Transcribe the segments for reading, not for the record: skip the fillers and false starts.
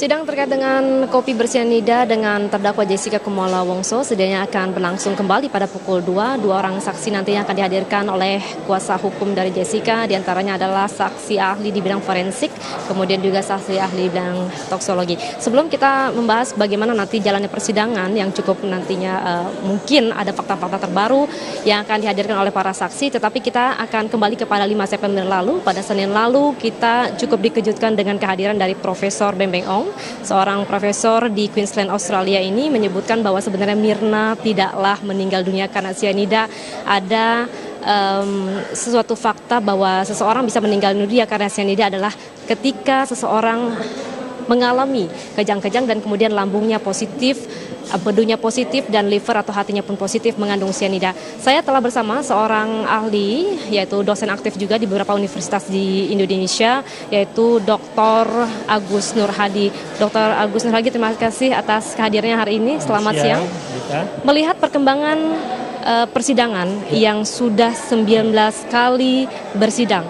Sidang terkait dengan kopi bersianida dengan terdakwa Jessica Kumolo Wongso sedianya akan berlangsung kembali pada pukul 2. Dua orang saksi nantinya akan dihadirkan oleh kuasa hukum dari Jessica. Di antaranya adalah saksi ahli di bidang forensik, kemudian juga saksi ahli di bidang toksologi. Sebelum kita membahas bagaimana nanti jalannya persidangan yang cukup nantinya mungkin ada fakta-fakta terbaru yang akan dihadirkan oleh para saksi, tetapi kita akan kembali kepada 5 September lalu. Pada Senin lalu kita cukup dikejutkan dengan kehadiran dari Profesor Beng Ong. Seorang profesor di Queensland, Australia ini menyebutkan bahwa sebenarnya Mirna tidaklah meninggal dunia karena sianida. Ada sesuatu fakta bahwa seseorang bisa meninggal dunia karena sianida adalah ketika seseorang mengalami kejang-kejang dan kemudian lambungnya positif, empedunya positif dan liver atau hatinya pun positif mengandung sianida. Saya telah bersama seorang ahli, yaitu dosen aktif juga di beberapa universitas di Indonesia, yaitu Dr. Agus Nur Hadi. Dr. Agus Nur Hadi, terima kasih atas kehadirannya hari ini. Selamat siang. Melihat perkembangan persidangan yang sudah 19 kali bersidang.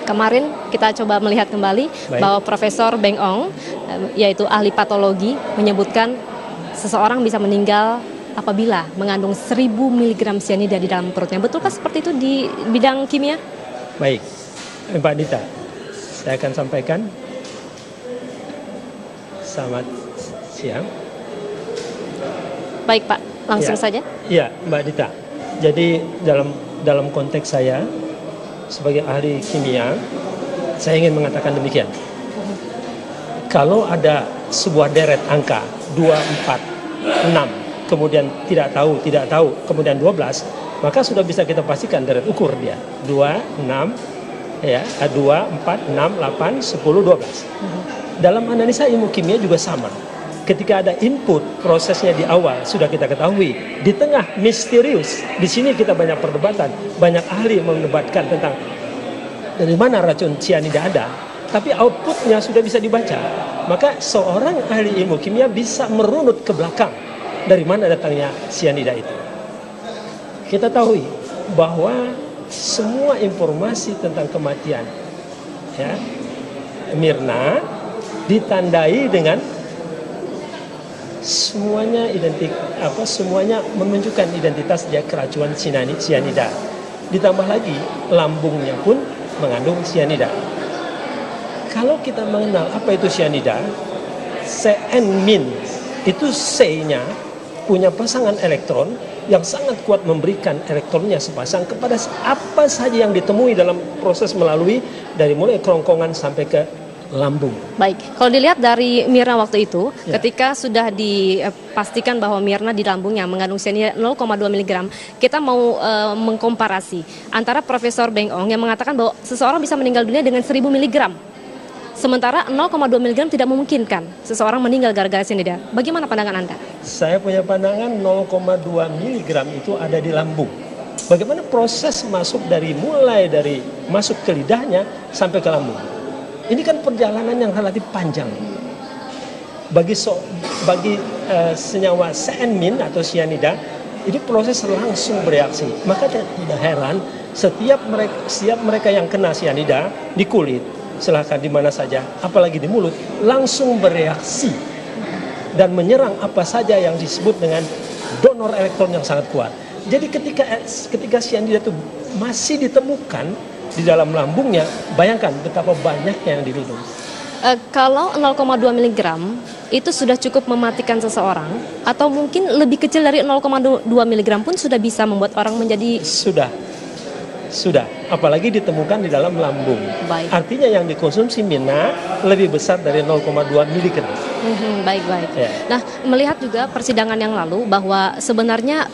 Kemarin kita coba melihat kembali bahwa Profesor Beng Ong, yaitu ahli patologi, menyebutkan seseorang bisa meninggal apabila mengandung 1000 mg sianida di dalam perutnya. Betulkah seperti itu di bidang kimia? Baik, Mbak Dita, saya akan sampaikan. Selamat siang. Baik Pak, langsung saja. Iya, Mbak Dita. Jadi dalam konteks saya sebagai ahli kimia, saya ingin mengatakan demikian. Kalau ada sebuah deret angka 2, 4, 6, kemudian tidak tahu, kemudian 12, maka sudah bisa kita pastikan deret ukur dia. 2, 6, ya, 2, 4, 6, 8, 10, 12. Dalam analisa ilmu kimia juga sama. Ketika ada input, prosesnya di awal sudah kita ketahui. Di tengah misterius, di sini kita banyak perdebatan, banyak ahli mendebatkan tentang dari mana racun sianida ada, tapi outputnya sudah bisa dibaca. Maka seorang ahli ilmu kimia bisa merunut ke belakang dari mana datangnya sianida itu. Kita tahu bahwa semua informasi tentang kematian, ya, Mirna ditandai dengan semuanya semuanya menunjukkan identitas dia keracunan sianida. Ditambah lagi lambungnya pun mengandung sianida. Kalau kita mengenal apa itu sianida, CN-min itu C-nya punya pasangan elektron yang sangat kuat memberikan elektronnya sepasang kepada apa saja yang ditemui dalam proses melalui dari mulai kerongkongan sampai ke lambung. Baik, kalau dilihat dari Mirna waktu itu, ketika sudah dipastikan bahwa Mirna di lambungnya mengandung sianida 0,2 mg, kita mau mengkomparasi antara Profesor Beng Ong yang mengatakan bahwa seseorang bisa meninggal dunia dengan 1000 mg. Sementara 0,2 mg tidak memungkinkan seseorang meninggal gara-gara sianida. Bagaimana pandangan Anda? Saya punya pandangan 0,2 mg itu ada di lambung. Bagaimana proses mulai dari masuk ke lidahnya sampai ke lambung. Ini kan perjalanan yang relatif panjang. Bagi senyawa CN-min atau sianida, ini proses langsung bereaksi. Maka tidak heran setiap mereka yang kena sianida di kulit, silahkan di mana saja, apalagi di mulut, langsung bereaksi dan menyerang apa saja yang disebut dengan donor elektron yang sangat kuat. Jadi ketika sianida itu masih ditemukan di dalam lambungnya, bayangkan betapa banyaknya yang diminum. Kalau 0,2 mg itu sudah cukup mematikan seseorang, atau mungkin lebih kecil dari 0,2 mg pun sudah bisa membuat orang menjadi... Sudah, apalagi ditemukan di dalam lambung. Baik. Artinya yang dikonsumsi Mirna lebih besar dari 0,2 mg. Baik. Ya. Nah, melihat juga persidangan yang lalu bahwa sebenarnya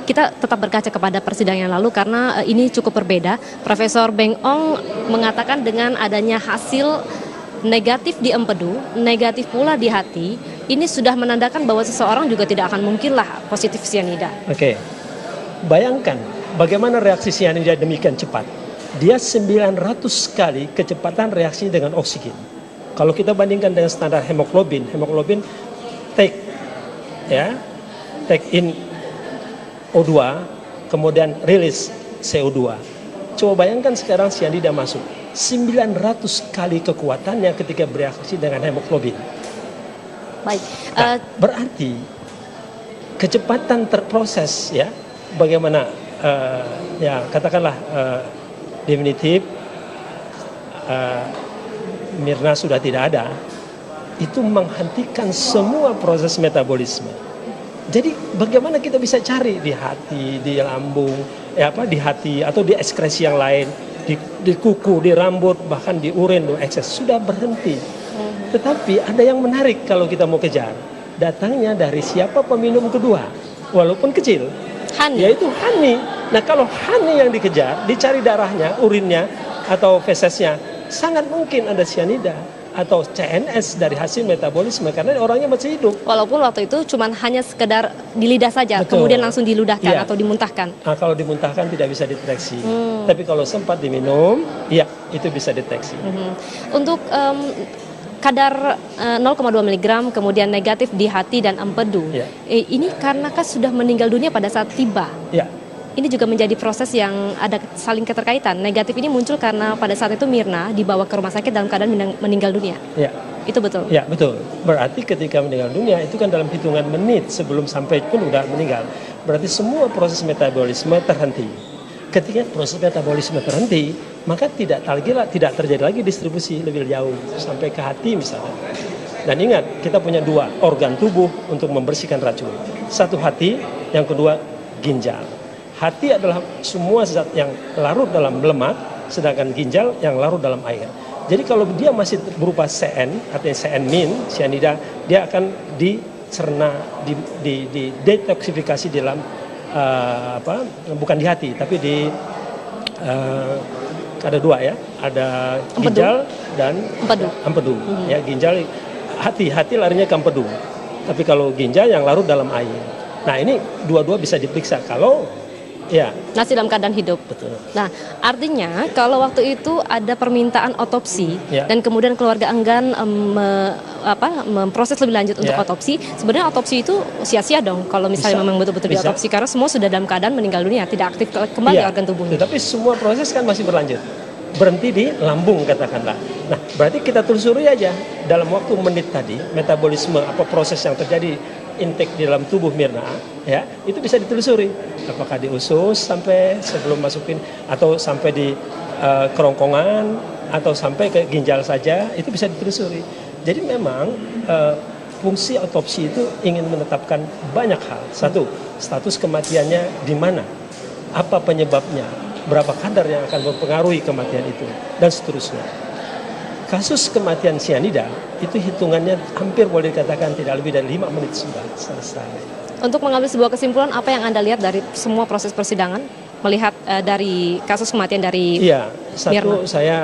kita tetap berkaca kepada persidangan yang lalu karena ini cukup berbeda. Profesor Beng Ong mengatakan dengan adanya hasil negatif di empedu, negatif pula di hati, ini sudah menandakan bahwa seseorang juga tidak akan mungkinlah positif sianida. Oke. Bayangkan bagaimana reaksi sianida demikian cepat. Dia 900 kali kecepatan reaksi dengan oksigen. Kalau kita bandingkan dengan standar hemoglobin take in O2, kemudian rilis CO2. Coba bayangkan sekarang sianida masuk. 900 kali kekuatannya ketika bereaksi dengan hemoglobin. Baik. Nah, berarti kecepatan terproses ya, bagaimana ya katakanlah definitif Mirna sudah tidak ada, itu menghentikan semua proses metabolisme. Jadi bagaimana kita bisa cari di hati, di lambung, di hati atau di ekskresi yang lain, di kuku, di rambut, bahkan di urin, di ekses sudah berhenti. Tetapi ada yang menarik kalau kita mau kejar. Datangnya dari siapa peminum kedua, walaupun kecil, Hani. yaitu Hani. Nah kalau Hani yang dikejar, dicari darahnya, urinnya atau fesesnya, sangat mungkin ada sianida atau CNS dari hasil metabolisme karena orangnya masih hidup. Walaupun waktu itu cuma hanya sekedar di lidah saja, Betul. kemudian langsung diludahkan Iya. atau dimuntahkan. Nah, kalau dimuntahkan tidak bisa deteksi. Tapi kalau sempat diminum, ya itu bisa deteksi. Untuk kadar 0,2 mg kemudian negatif di hati dan empedu. Ya. Ini karena kan sudah meninggal dunia pada saat tiba. Ya, Ini juga menjadi proses yang ada saling keterkaitan. Negatif ini muncul karena pada saat itu Mirna dibawa ke rumah sakit dalam keadaan meninggal dunia. ya, Itu betul. ya betul. Berarti ketika meninggal dunia itu kan dalam hitungan menit sebelum sampai pun udah meninggal. Berarti semua proses metabolisme terhenti. Ketika proses metabolisme terhenti, maka tidak terjadi lagi distribusi lebih jauh sampai ke hati misalnya. Dan ingat, kita punya dua organ tubuh untuk membersihkan racun. Satu hati, yang kedua ginjal. Hati adalah semua zat yang larut dalam lemak, sedangkan ginjal yang larut dalam air. Jadi kalau dia masih berupa CN, artinya CN min, sianida, dia akan dicerna, detoksifikasi dalam bukan di hati, tapi di ada dua ya, ada ginjal dan empedu. Ya, ginjal, hati larinya ke empedu. Tapi kalau ginjal yang larut dalam air. Nah ini dua-dua bisa diperiksa kalau ya. Masih dalam keadaan hidup. Betul. Nah, artinya kalau waktu itu ada permintaan otopsi Ya. dan kemudian keluarga enggan memproses lebih lanjut untuk Ya. otopsi, sebenarnya otopsi itu sia-sia dong kalau misalnya Bisa. memang betul-betul Bisa. diotopsi karena semua sudah dalam keadaan meninggal dunia, tidak aktif kembali Iya, organ tubuhnya. tetapi semua proses kan masih berlanjut. Berhenti di lambung katakanlah. Nah, berarti kita telusuri aja dalam waktu menit tadi metabolisme apa proses yang terjadi intake di dalam tubuh Mirna, ya itu bisa ditelusuri. Apakah di usus sampai sebelum masukin atau sampai di kerongkongan atau sampai ke ginjal saja, itu bisa ditelusuri. Jadi memang fungsi otopsi itu ingin menetapkan banyak hal. Satu, status kematiannya di mana, apa penyebabnya, berapa kadar yang akan mempengaruhi kematian itu, dan seterusnya. Kasus kematian sianida itu hitungannya hampir boleh dikatakan tidak lebih dari 5 menit sudah selesai. Untuk mengambil sebuah kesimpulan, apa yang Anda lihat dari semua proses persidangan, melihat dari kasus kematian dari Iya, satu Mirna? saya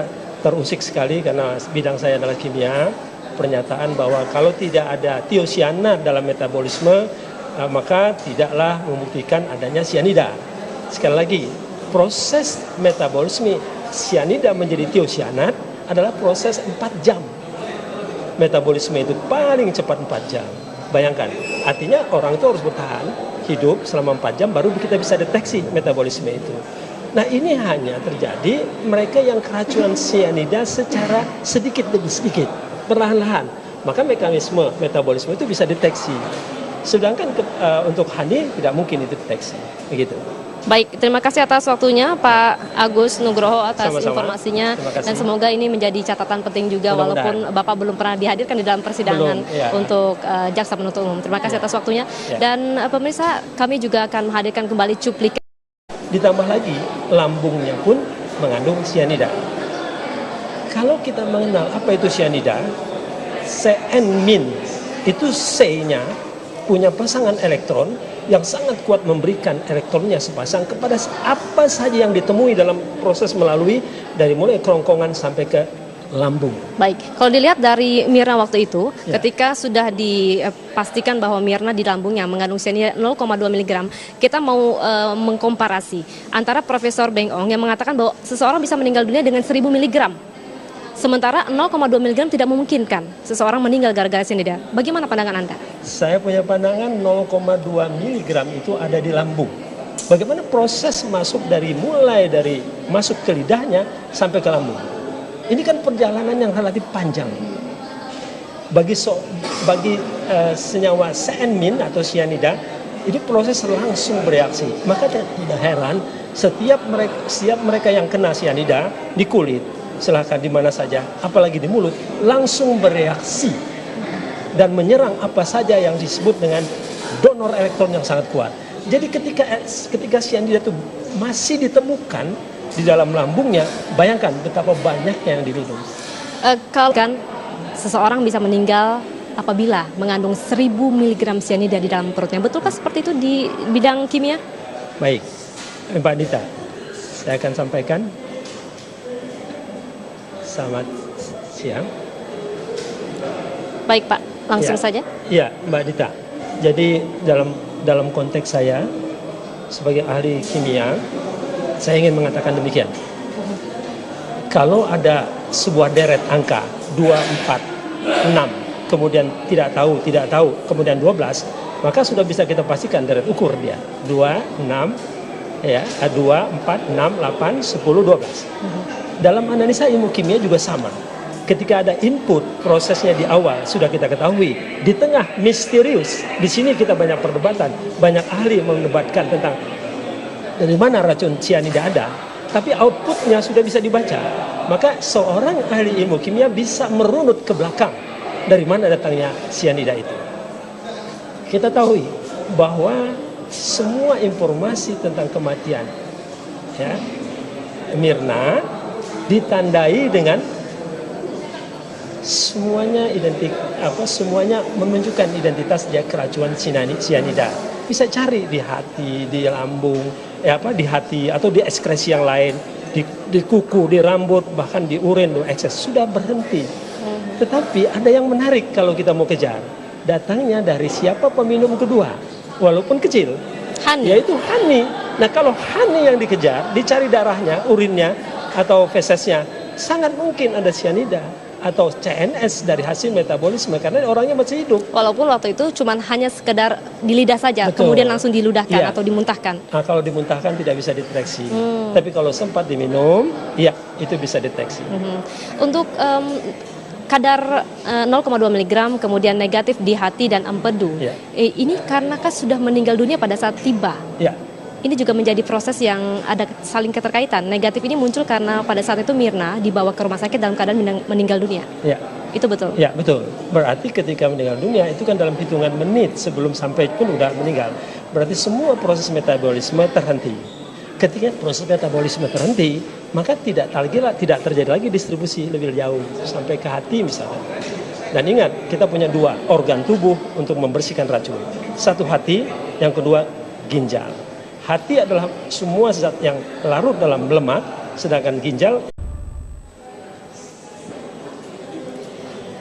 terusik sekali karena bidang saya adalah kimia, pernyataan bahwa kalau tidak ada tiosianat dalam metabolisme, maka tidaklah membuktikan adanya sianida. Sekali lagi, proses metabolisme sianida menjadi tiosianat adalah proses 4 jam. Metabolisme itu paling cepat 4 jam. Bayangkan, artinya orang itu harus bertahan hidup selama 4 jam baru kita bisa deteksi metabolisme itu. Nah ini hanya terjadi mereka yang keracunan sianida secara sedikit demi sedikit, perlahan-lahan. Maka mekanisme metabolisme itu bisa deteksi. Sedangkan untuk Hani tidak mungkin itu deteksi. Begitu. Baik, terima kasih atas waktunya Pak Agus Nugroho atas Sama-sama. informasinya Terima kasih. dan semoga ini menjadi catatan penting juga Mudah-mudahan. walaupun Bapak belum pernah dihadirkan di dalam persidangan Belum, ya. untuk jaksa penuntut umum. Terima kasih atas waktunya dan pemirsa, kami juga akan menghadirkan kembali cuplikan. Ditambah lagi lambungnya pun mengandung sianida. Kalau kita mengenal apa itu sianida, CN-min itu C-nya punya pasangan elektron yang sangat kuat memberikan elektronnya sepasang kepada apa saja yang ditemui dalam proses melalui dari mulai kerongkongan sampai ke lambung. Baik, kalau dilihat dari Mirna waktu itu, Ya. ketika sudah dipastikan bahwa Mirna di lambungnya mengandung sianida 0,2 mg, kita mau mengkomparasi antara Profesor Beng Ong yang mengatakan bahwa seseorang bisa meninggal dunia dengan 1000 mg. Sementara 0,2 mg tidak memungkinkan seseorang meninggal gara-gara sianida. Bagaimana pandangan Anda? Saya punya pandangan 0,2 mg itu ada di lambung. Bagaimana proses mulai dari masuk ke lidahnya sampai ke lambung. Ini kan perjalanan yang relatif panjang. Bagi senyawa cyanmin atau cyanida, ini proses langsung bereaksi. Maka tidak heran setiap mereka yang kena cyanida di kulit, silahkan di mana saja, apalagi di mulut, langsung bereaksi dan menyerang apa saja yang disebut dengan donor elektron yang sangat kuat. Jadi ketika cyanida itu masih ditemukan di dalam lambungnya, bayangkan betapa banyaknya yang diminum. Kalau kan seseorang bisa meninggal apabila mengandung 1000 mg cyanida di dalam perutnya. Betulkah seperti itu di bidang kimia? Baik, Mbak Dita, saya akan sampaikan. Selamat siang. Baik Pak, langsung saja. Iya, Mbak Dita. Jadi dalam konteks saya sebagai ahli kimia, saya ingin mengatakan demikian. Kalau ada sebuah deret angka 2, 4, 6, kemudian tidak tahu, kemudian 12, maka sudah bisa kita pastikan deret ukur dia. 2, 6, ya, 2, 4, 6, 8, 10, 12. Dalam analisa ilmu kimia juga sama. Ketika ada input, prosesnya di awal sudah kita ketahui. Di tengah misterius, di sini kita banyak perdebatan, banyak ahli mendebatkan tentang dari mana racun cyanida ada, tapi outputnya sudah bisa dibaca. Maka seorang ahli ilmu kimia bisa merunut ke belakang dari mana datangnya cyanida itu. Kita tahu bahwa semua informasi tentang kematian, ya, Mirna ditandai dengan semuanya semuanya menunjukkan identitas dia keracunan cyanida. Bisa cari di hati, di lambung, di hati atau di ekskresi yang lain, di kuku, di rambut, bahkan di urin, di ekses sudah berhenti. Tetapi ada yang menarik kalau kita mau kejar. Datangnya dari siapa peminum kedua, walaupun kecil, yaitu Hani. Nah kalau Hani yang dikejar, dicari darahnya, urinnya atau fesesnya, sangat mungkin ada cyanida atau CNS dari hasil metabolisme karena orangnya masih hidup. Walaupun waktu itu cuma hanya sekedar di lidah saja, betul, kemudian langsung diludahkan atau dimuntahkan. Nah, kalau dimuntahkan tidak bisa deteksi. Tapi kalau sempat diminum, ya itu bisa deteksi. Untuk kadar 0,2 mg kemudian negatif di hati dan empedu. Ini karena sudah meninggal dunia pada saat tiba. Ini juga menjadi proses yang ada saling keterkaitan. Negatif ini muncul karena pada saat itu Mirna dibawa ke rumah sakit dalam keadaan meninggal dunia. Itu betul? Ya, betul. Berarti ketika meninggal dunia itu kan dalam hitungan menit sebelum sampai pun udah meninggal. Berarti semua proses metabolisme terhenti. Ketika proses metabolisme terhenti, maka tidak terjadi lagi distribusi lebih jauh sampai ke hati misalnya. Dan ingat, kita punya 2 organ tubuh untuk membersihkan racun. Satu hati, yang kedua ginjal. Hati adalah semua zat yang larut dalam lemak, sedangkan ginjal.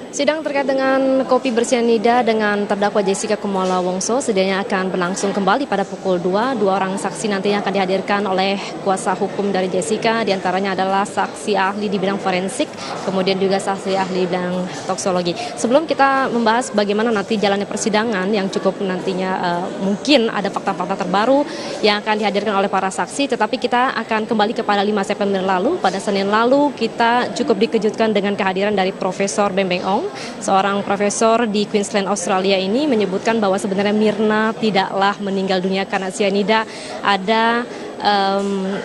Sidang terkait dengan kopi bersianida dengan terdakwa Jessica Kumala Wongso sedianya akan berlangsung kembali pada pukul 2. 2 orang saksi nantinya akan dihadirkan oleh kuasa hukum dari Jessica. Di antaranya adalah saksi ahli di bidang forensik, kemudian juga saksi ahli bidang toksologi. Sebelum kita membahas bagaimana nanti jalannya persidangan yang cukup nantinya mungkin ada fakta-fakta terbaru yang akan dihadirkan oleh para saksi, tetapi kita akan kembali kepada 5 September lalu. Pada Senin lalu kita cukup dikejutkan dengan kehadiran dari Profesor Beng Ong. Seorang profesor di Queensland, Australia ini menyebutkan bahwa sebenarnya Mirna tidaklah meninggal dunia karena cyanida. Ada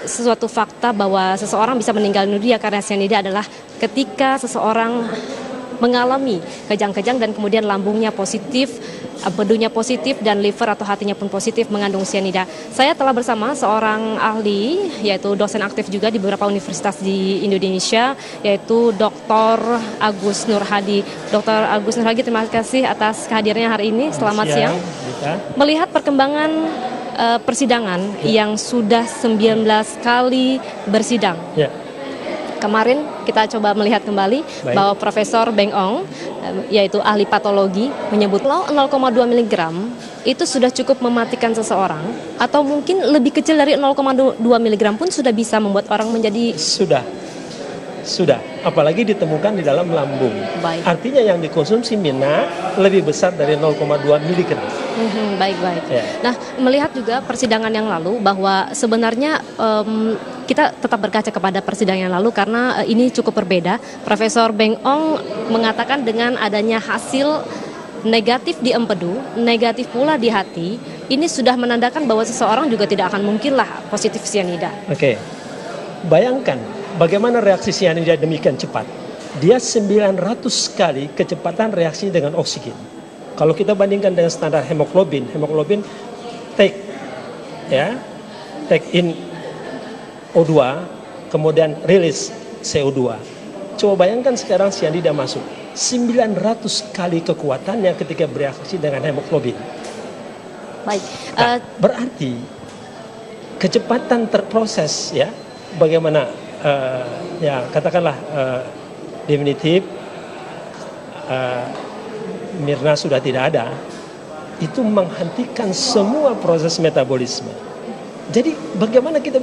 sesuatu fakta bahwa seseorang bisa meninggal dunia karena cyanida adalah ketika seseorang mengalami kejang-kejang dan kemudian lambungnya positif, empedunya positif, dan liver atau hatinya pun positif mengandung cyanida. Saya telah bersama seorang ahli, yaitu dosen aktif juga di beberapa universitas di Indonesia, yaitu Dr. Agus Nur Hadi. Dr. Agus Nur Hadi, terima kasih atas kehadirannya hari ini. Selamat siang. Melihat perkembangan persidangan yang sudah 19 kali bersidang. Kemarin kita coba melihat kembali bahwa Profesor Beng Ong, yaitu ahli patologi, menyebut kalau 0,2 mg itu sudah cukup mematikan seseorang, atau mungkin lebih kecil dari 0,2 mg pun sudah bisa membuat orang menjadi... Sudah, apalagi ditemukan di dalam lambung. Artinya yang dikonsumsi Mirna lebih besar dari 0,2 mg. Baik-baik. Ya. Nah, melihat juga persidangan yang lalu bahwa sebenarnya kita tetap berkaca kepada persidangan yang lalu karena ini cukup berbeda. Profesor Beng Ong mengatakan dengan adanya hasil negatif di empedu, negatif pula di hati, ini sudah menandakan bahwa seseorang juga tidak akan mungkinlah positif sianida. Oke. Bayangkan bagaimana reaksi sianida demikian cepat. Dia 900 kali kecepatan reaksi dengan oksigen. Kalau kita bandingkan dengan standar hemoglobin take in O2, kemudian rilis CO2. Coba bayangkan sekarang sianida masuk 900 kali kekuatannya ketika bereaksi dengan hemoglobin. Baik. Nah, berarti kecepatan terproses ya, bagaimana ya katakanlah definitif Mirna sudah tidak ada, itu menghentikan semua proses metabolisme. Jadi bagaimana kita